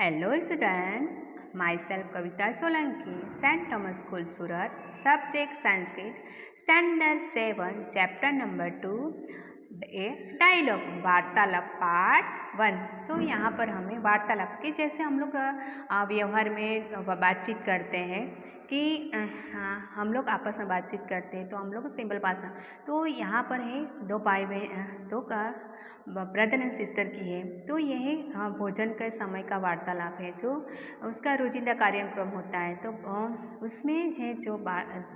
Hello student, myself Kavita Solanki, St. Thomas School Surat, subject Sanskrit, standard 7, chapter number 2, ए dialogue वार्तालाप part 1। तो यहाँ पर हमें वार्तालाप के जैसे हम लोग व्यवहार में बातचीत करते हैं कि हम लोग आपस में बातचीत करते हैं तो हम लोग सिंपल भाषा। तो यहाँ पर है दो भाई बहन दो का ब्रदर एंड सिस्टर की है। तो यह भोजन के समय का वार्तालाप है जो उसका रोजिंदा कार्यक्रम होता है। तो उसमें है जो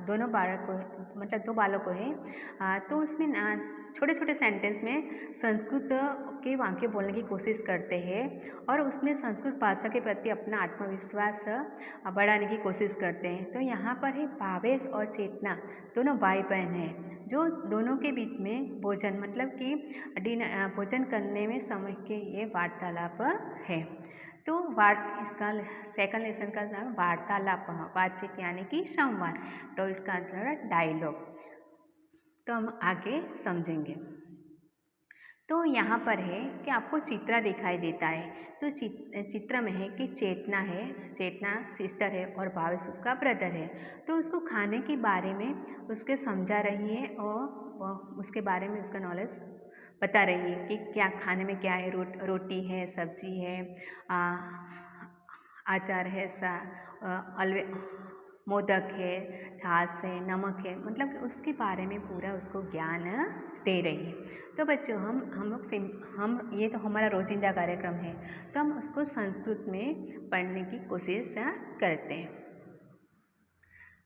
दोनों बालक को मतलब दो बालकों है तो उसमें छोटे छोटे सेंटेंस में संस्कृत के वाक्य बोलने की कोशिश करते हैं और उसमें संस्कृत भाषा के प्रति अपना आत्मविश्वास बढ़ाने की कोशिश करते हैं। तो यहाँ पर है भावेश और चेतना दोनों भाई बहन हैं जो दोनों के बीच में भोजन मतलब कि भोजन करने में समय के ये वार्तालाप है। तो इसका सेकंड लेसन का नाम वार्तालाप बातचीत यानी कि संवाद। तो इसका आंसर है डायलॉग। तो हम आगे समझेंगे। तो यहाँ पर है कि आपको चित्र दिखाई देता है। तो चित्र में है कि चेतना सिस्टर है और भावेश उसका ब्रदर है। तो उसको खाने के बारे में उसके समझा रही है और उसके बारे में उसका नॉलेज बता रही है कि क्या खाने में क्या है। रोटी है, सब्जी है, अचार है, मोदक है, छाछ है, नमक है, मतलब उसके बारे में पूरा उसको ज्ञान दे रही है। तो बच्चों हम ये तो हमारा रोजिंदा कार्यक्रम है तो हम उसको संस्कृत में पढ़ने की कोशिश करते हैं।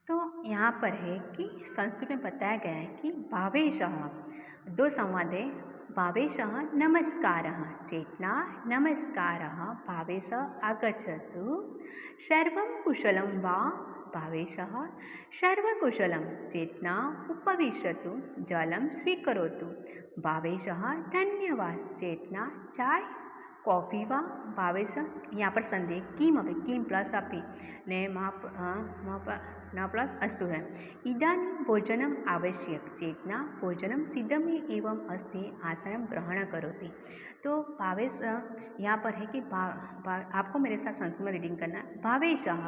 तो यहाँ पर है कि संस्कृत में बताया गया है कि भावेशः दो संवाद है। भावेशः नमस्कारः चेतना नमस्कारः भावेशः आगच्छतु सर्वं कुशलं वा भावेशः सर्वकुशलं चेतना उपविशतु जलं स्वीकरोतु भावेशः धन्यवाद चेतना चाय कॉफ़ी वा भावेशः यहाँ पर संदेह किम प्लस अपि ने न प्लस अस्तु है। इदानीं भोजनम आवश्यक चेतना भोजनम सिद्धम एवं अस्ति आसनं ग्रहण करोति। तो भावेश यहाँ पर है कि आपको मेरे साथ संस्कृत में रीडिंग करना। भावेशः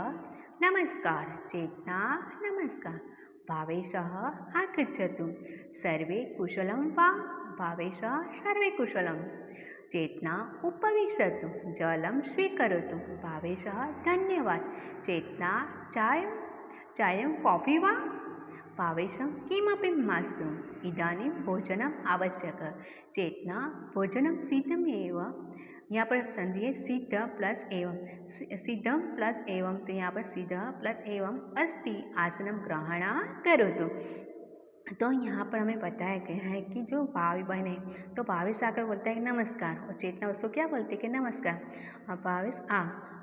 नमस्कार चेतना नमस्कार भावेशः आगच्छतु सर्वे कुशलं वा भावेशः सर्वे कुशलं चेतना उपविशतु जलं स्वीकरोतु भावेशः धन्यवाद चेतना चायं कॉफ़ी वा भावेशं किमपि मास्तु इदानीं भोजनम् आवश्यकं चेतना भोजनं सिद्धमेव। यहाँ पर संधि है सिद्ध प्लस एवं, सिद्धम प्लस एवं। तो यहाँ पर सिद्ध प्लस एवं अस्ति आसनं ग्रहण करोतु। तो यहाँ पर हमें बताया गया है कि जो भावी बहन है तो भावेश आकर बोलता है नमस्कार और चेतना उसको क्या बोलती है कि नमस्कार। और भावेश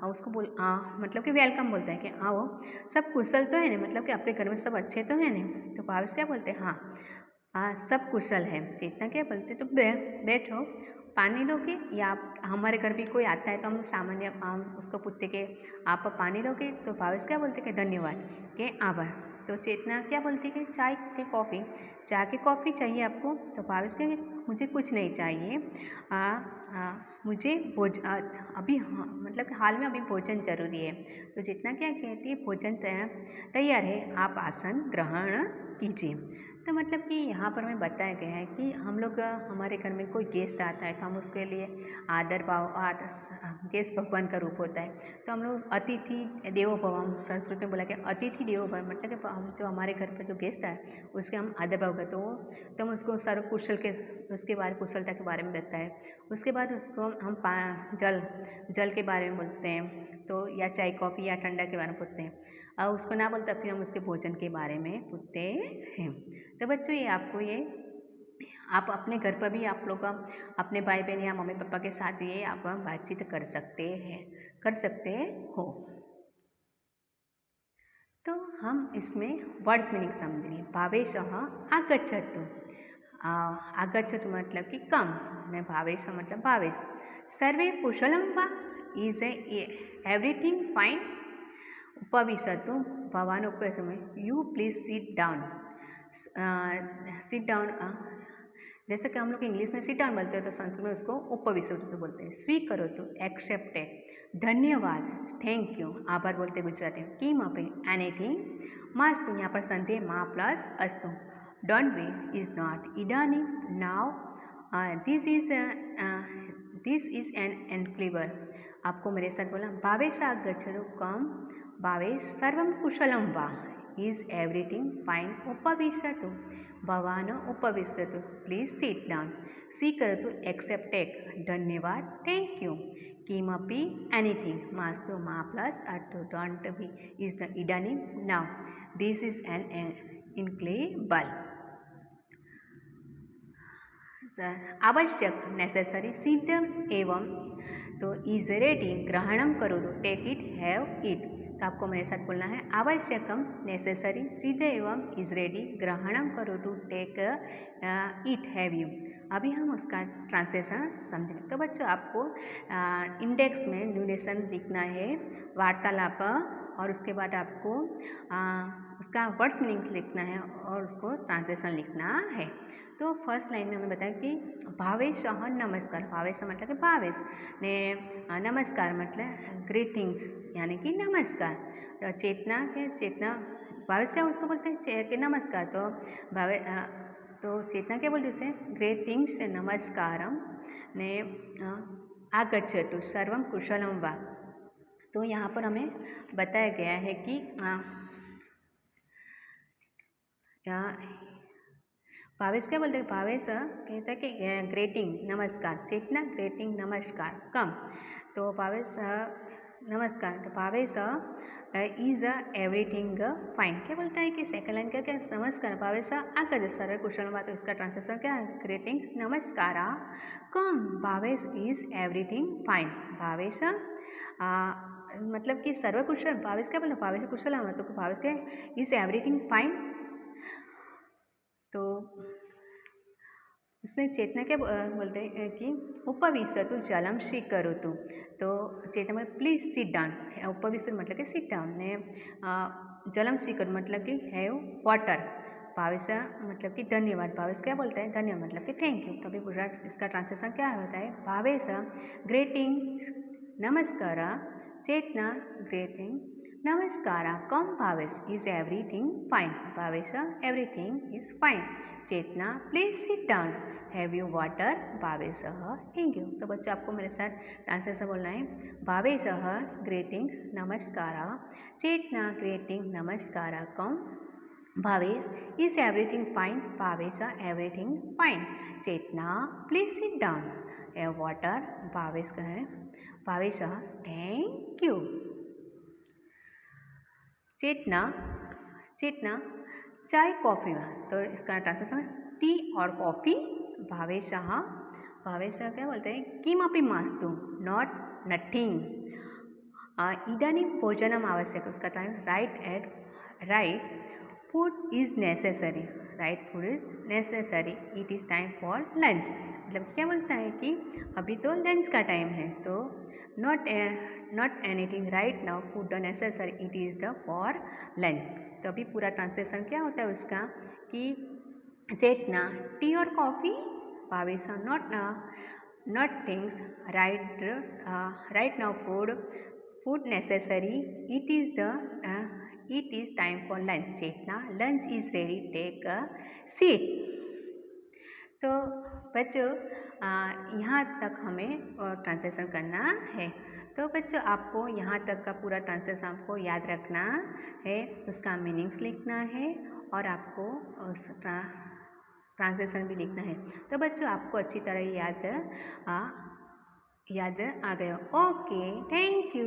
और उसको मतलब कि वेलकम बोलता है कि आओ सब कुशल तो है ना, मतलब कि आपके घर में सब अच्छे तो है ना। तो भावेश क्या बोलते हैं हाँ सब कुशल है। चेतना क्या बोलते तो बैठो पानी लोगे, या हमारे घर भी कोई आता है तो हम सामान्य उसको पूछते कि आप पानी लोगे। तो भावेश क्या बोलते कि धन्यवाद के आभार। तो चेतना क्या बोलती है कि चाय के कॉफ़ी, चाय की कॉफ़ी चाहिए आपको। तो भावेश कहे मुझे कुछ नहीं चाहिए, मुझे अभी मतलब कि हाल में अभी भोजन जरूरी है। तो चेतना क्या कहती है भोजन तैयार है आप आसन ग्रहण कीजिए। तो मतलब कि यहाँ पर हमें बताया गया है कि हम लोग हमारे घर में कोई गेस्ट आता है तो हम उसके लिए आदर भाव गेस्ट भगवान का रूप होता है। तो हम लोग अतिथि देवो भव, हम संस्कृत में बोला कि अतिथि देवो भव, मतलब कि हम जो हमारे घर पर जो गेस्ट आए उसके हम आदर भाव करते हो तो हम उसको सर्व कुशल के उसके बारे कुशलता के बारे में बताता है। उसके बाद उसको हम जल के बारे में बोलते हैं, तो या चाय कॉफ़ी या ठंडा के बारे में पूछते हैं। और उसको ना बोलते फिर हम उसके भोजन के बारे में पूछते हैं। तो बच्चों ये आपको ये आप अपने घर पर भी आप लोग अपने भाई बहन या मम्मी पापा के साथ ये आप बातचीत कर सकते हो। तो हम इसमें वर्ड्स मीनिंग समझेंगे। भावेशः आगच्छतु, आगच्छतु मतलब कि कम, मैं भावेश मतलब भावेश। सर्वे कुशलं वा, इज एवरीथिंग फाइन। उपविशतु भवान उपविशतु में you please sit down, sit down जैसे कि हम लोग इंग्लिश में सिट डाउन बोलते हैं तो संस्कृत में उसको उपविशतु बोलते हैं। स्वीकरोतु एक्सेप्टेड, धन्यवाद, थैंक यू, आभार बोलते गुजराती में। किमपि एनीथिंग, मास्तु यहाँ पर संधि मा प्लस अस्तु। डोंट बी इज नॉट, इदानीं नाउ, दिस इज एन एनक्लेवर। आपको मेरे साथ बोला भावेश आगच्छतु, कम भावेश, सर्वं कुशलं वा, इज एवरीथिंग फाइन, उपविशतु, भवान् उपविशतु, प्लीज सिट डाउन, स्वीकरोतु, एक्सेप्ट टेक, धन्यवाद, थैंक यू, किमपि एनीथिंग, मास्तु मा प्लस अस्तु, डोंट बी इज द इदानीं नाउ, दिस इज एन इनक्लेबल। आवश्यक नेसेसरी, सिद्ध एवं, तो इज रेडी, ग्रहणम करोतु, टेक इट, हैव इट। तो आपको मेरे साथ बोलना है आवश्यकम, नेसेसरी, सिद्ध एवं, इज रेडी, ग्रहणम करोतु, टेक इट, हैव यू। अभी हम उसका ट्रांसलेशन समझेंगे। तो बच्चों आपको इंडेक्स में न्यूरेशन लिखना है, वार्तालाप, और उसके बाद आपको उसका वर्ड्स मीनिंग लिखना है और उसको ट्रांसलेशन लिखना है। तो फर्स्ट लाइन में हमें बताया कि भावेश नमस्कार, भावेश मतलब कि भावेश ने, नमस्कार मतलब ग्रीटिंग्स यानी कि नमस्कार। तो चेतना के, चेतना भावेश क्या उसको बोलते हैं कि नमस्कार, तो तो चेतना क्या बोलते उसे, ग्रीटिंग्स, नमस्कारम ने, आगच्छतु, सर्वं कुशलं वा। तो यहाँ पर हमें बताया गया है कि भावेश क्या बोलते हैं, भावेश कहता है कि ग्रेटिंग नमस्कार, चेतना ग्रेटिंग नमस्कार, कम। तो भावेश नमस्कार, तो भावेश इज एवरीथिंग फाइन। क्या बोलता है कि सेकंड लाइन क्या क्या, नमस्कार भावेश आकर सर्व कुशल बात, तो इसका ट्रांसलेशन क्या है, ग्रेटिंग नमस्कार, come Bhavesh is everything fine. Bhavesh मतलब कि सर्वकुशल, भावेश क्या बोलते, भावेश कुशल है, तो भावेश क्या इज एवरीथिंग फाइन। तो इसमें चेतना क्या बोलते हैं कि उपविशतु जलम स्वीकरोतु। तो चेतना में प्लीज सिट डाउन, उपविशतु मतलब कि सिट डाउन, ने जलम स्वीकरोतु मतलब कि हैव वाटर। भावेश मतलब कि धन्यवाद, भावेश क्या बोलता है, धन्यवाद मतलब कि थैंक यू। तो अभी पूरा इसका ट्रांसलेशन क्या होता है, भावेश ग्रेटिंग नमस्कार, चेतना ग्रेटिंग नमस्कार, come Bhavesh is everything fine, Bhavesh everything is fine, Chetna please sit down, have you water, Bhavesh thank you. तो बच्चों आपको मेरे साथ ट्रांसलेशन बोलना है, भावेश ग्रेटिंग्स नमस्कार, चेतना ग्रेटिंग नमस्कार, come Bhavesh is everything fine, Bhavesh everything fine, Chetna please sit down, have water, Bhavesh का है, भावेश थैंक यू। चेतना, चेतना चाय कॉफ़ी, तो इसका ट्रांसलेशन टी और कॉफ़ी, भावेश, भावेश क्या बोलते हैं, किमपि मास्तु, नॉट नथिंग, इदानीं भोजनम आवश्यक, उसका time right food is necessary, right food is necessary, it is time for lunch. मतलब क्या बोलता है कि अभी तो लंच का टाइम है, तो not anything right now food necessary, it is the for lunch. तो अभी पूरा ट्रांसलेशन क्या होता है उसका कि चेतना टी और coffee, Bhavesh not things right now food necessary, it is time for lunch, Chetna lunch is ready, take a seat. तो बच्चों यहाँ तक हमें ट्रांसलेशन करना है। तो बच्चों आपको यहाँ तक का पूरा ट्रांसलेशन आपको याद रखना है, उसका मीनिंग्स लिखना है और आपको ट्रांसलेशन भी लिखना है। तो बच्चों आपको अच्छी तरह याद आ गया। Okay, thank you.